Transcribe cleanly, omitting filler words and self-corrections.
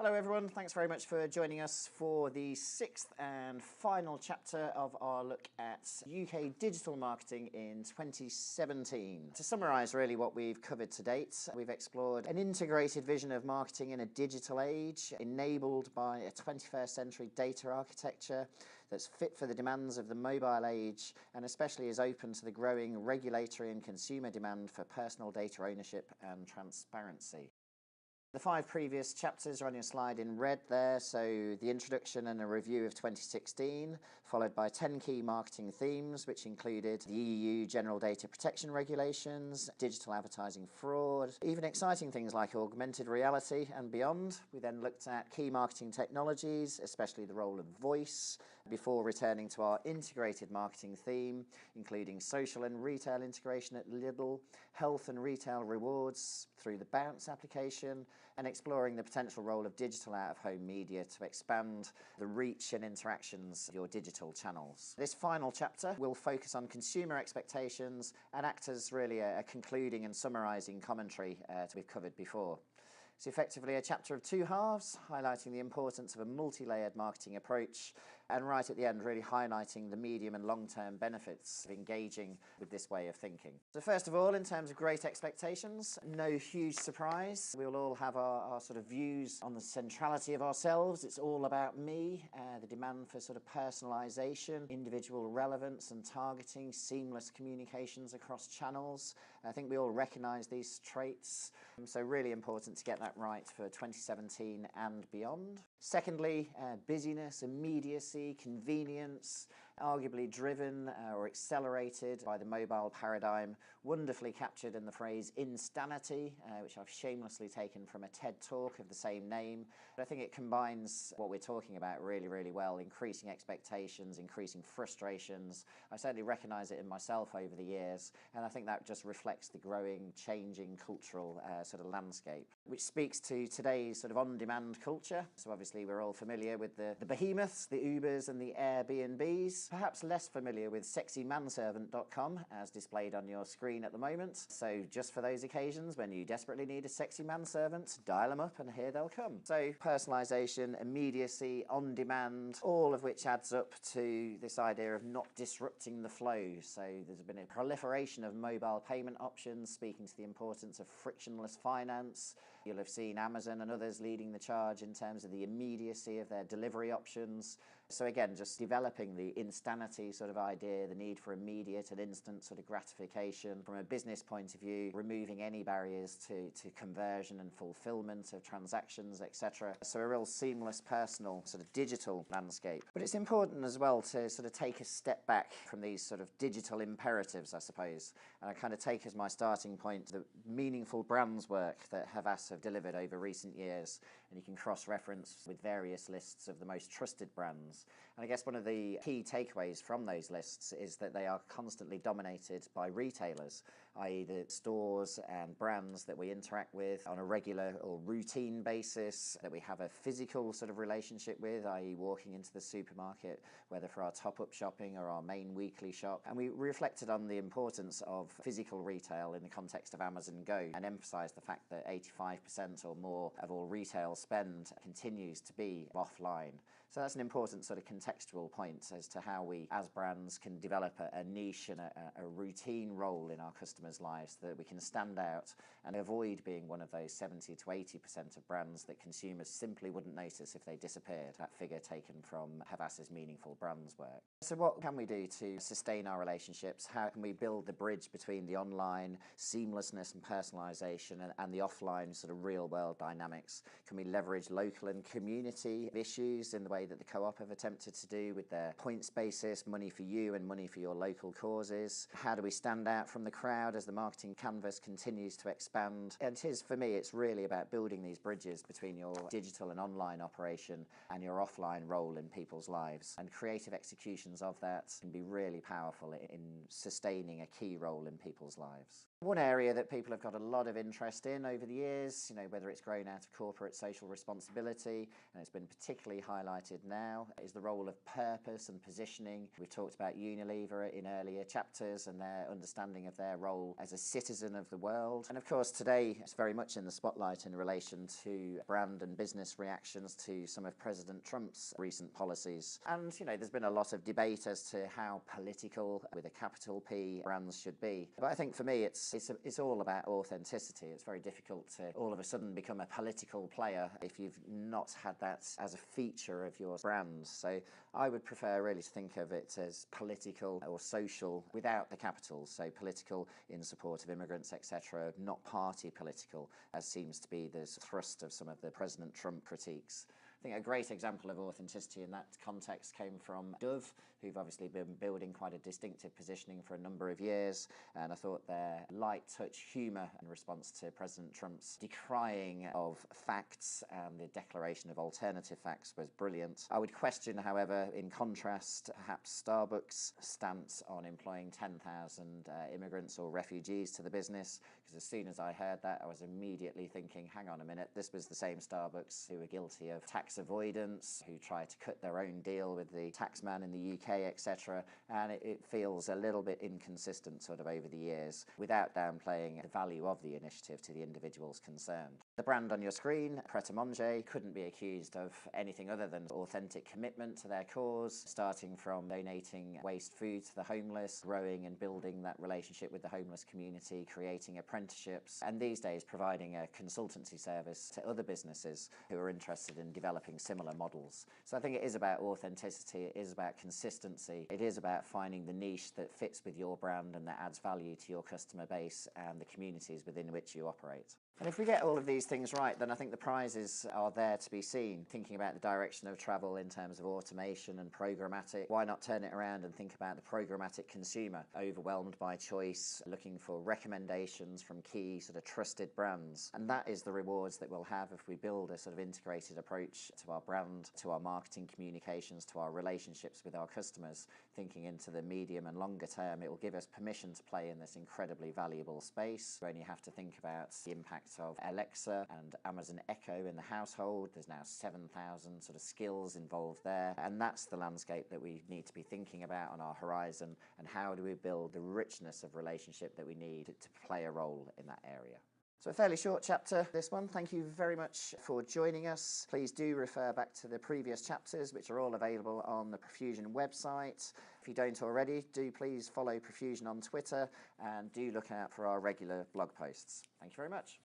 Hello everyone, thanks very much for joining us for the sixth and final chapter of our look at UK digital marketing in 2017. To summarise really what we've covered to date, we've explored an integrated vision of marketing in a digital age, enabled by a 21st century data architecture that's fit for the demands of the mobile age and especially is open to the growing regulatory and consumer demand for personal data ownership and transparency. The 5 previous chapters are on your slide in red there, so the introduction and a review of 2016, followed by 10 key marketing themes, which included the EU General Data Protection Regulations, digital advertising fraud, even exciting things like augmented reality and beyond. We then looked at key marketing technologies, especially the role of voice, before returning to our integrated marketing theme, including social and retail integration at Lidl, health and retail rewards through the Bounce application, and exploring the potential role of digital out-of-home media to expand the reach and interactions of your digital channels. This final chapter will focus on consumer expectations and act as really a concluding and summarising commentary that we've covered before. It's effectively a chapter of 2 halves, highlighting the importance of a multi-layered marketing approach, and right at the end really highlighting the medium and long-term benefits of engaging with this way of thinking. So first of all, in terms of great expectations, no huge surprise. We'll all have our sort of views on the centrality of ourselves. It's all about me, the demand for sort of personalisation, individual relevance and targeting, seamless communications across channels. I think we all recognise these traits, so really important to get that right for 2017 and beyond. Secondly, busyness, immediacy, convenience, arguably driven or accelerated by the mobile paradigm, wonderfully captured in the phrase insanity, which I've shamelessly taken from a TED talk of the same name. But I think it combines what we're talking about really, really well, increasing expectations, increasing frustrations. I certainly recognise it in myself over the years, and I think that just reflects the growing, changing cultural sort of landscape, which speaks to today's sort of on-demand culture. So obviously we're all familiar with the behemoths, the Ubers and the Airbnbs, perhaps less familiar with sexymanservant.com as displayed on your screen at the moment. So just for those occasions when you desperately need a sexy manservant, dial them up and here they'll come. So personalisation, immediacy, on-demand, all of which adds up to this idea of not disrupting the flow. So there's been a proliferation of mobile payment options, speaking to the importance of frictionless finance. You'll have seen Amazon and others leading the charge in terms of the immediacy of their delivery options. So again, just developing the insanity sort of idea, the need for immediate and instant sort of gratification from a business point of view, removing any barriers to conversion and fulfillment of transactions, etc. So a real seamless, personal sort of digital landscape. But it's important as well to sort of take a step back from these sort of digital imperatives, I suppose, and I kind of take as my starting point the meaningful brands work that Havas have delivered over recent years, and you can cross-reference with various lists of the most trusted brands. And I guess one of the key takeaways from those lists is that they are constantly dominated by retailers, i.e. the stores and brands that we interact with on a regular or routine basis, that we have a physical sort of relationship with, i.e. walking into the supermarket, whether for our top-up shopping or our main weekly shop. And we reflected on the importance of physical retail in the context of Amazon Go and emphasised the fact that 85% or more of all retail spend continues to be offline. So that's an important sort of contextual point as to how we as brands can develop a niche and a routine role in our customers' lives so that we can stand out and avoid being one of those 70 to 80% of brands that consumers simply wouldn't notice if they disappeared. That figure taken from Havas's meaningful brands work. So what can we do to sustain our relationships? How can we build the bridge between the online seamlessness and personalisation and the offline sort of real-world dynamics? Can we leverage local and community issues in the way that the Co-op have attempted to do with their points basis, money for you and money for your local causes? How do we stand out from the crowd as the marketing canvas continues to expand? And for me, it's really about building these bridges between your digital and online operation and your offline role in people's lives. And creative executions of that can be really powerful in sustaining a key role in people's lives. One area that people have got a lot of interest in over the years, whether it's grown out of corporate social responsibility, and it's been particularly highlighted now, is the role role of purpose and positioning. We've talked about Unilever in earlier chapters and their understanding of their role as a citizen of the world. And of course, today it's very much in the spotlight in relation to brand and business reactions to some of President Trump's recent policies. And, you know, there's been a lot of debate as to how political, with a capital P, brands should be. But I think for me, it's all about authenticity. It's very difficult to all of a sudden become a political player if you've not had that as a feature of your brand. So I would prefer really to think of it as political or social without the capitals. So political in support of immigrants, etc., not party political, as seems to be the thrust of some of the President Trump critiques. I think a great example of authenticity in that context came from Dove, who've obviously been building quite a distinctive positioning for a number of years, and I thought their light touch humour in response to President Trump's decrying of facts and the declaration of alternative facts was brilliant. I would question, however, in contrast, perhaps Starbucks' stance on employing 10,000 immigrants or refugees to the business, because as soon as I heard that, I was immediately thinking, hang on a minute, this was the same Starbucks who were guilty of tax avoidance, who tried to cut their own deal with the taxman in the UK, etc. And it feels a little bit inconsistent sort of over the years, without downplaying the value of the initiative to the individuals concerned. The brand on your screen, Pret a Manger, couldn't be accused of anything other than authentic commitment to their cause, starting from donating waste food to the homeless, growing and building that relationship with the homeless community, creating apprenticeships, and these days providing a consultancy service to other businesses who are interested in developing similar models. So I think it is about authenticity, it is about consistency, it is about finding the niche that fits with your brand and that adds value to your customer base and the communities within which you operate. And if we get all of these things right, then I think the prizes are there to be seen. Thinking about the direction of travel in terms of automation and programmatic, why not turn it around and think about the programmatic consumer, overwhelmed by choice, looking for recommendations from key sort of trusted brands. And that is the rewards that we'll have if we build a sort of integrated approach to our brand, to our marketing communications, to our relationships with our customers. Thinking into the medium and longer term, it will give us permission to play in this incredibly valuable space. You only have to think about the impact of Alexa and Amazon Echo in the household. There's now 7,000 sort of skills involved there, and that's the landscape that we need to be thinking about on our horizon, and how do we build the richness of relationship that we need to play a role in that area. So a fairly short chapter, this one. Thank you very much for joining us. Please do refer back to the previous chapters, which are all available on the Profusion website. If you don't already, do please follow Profusion on Twitter, and do look out for our regular blog posts. Thank you very much.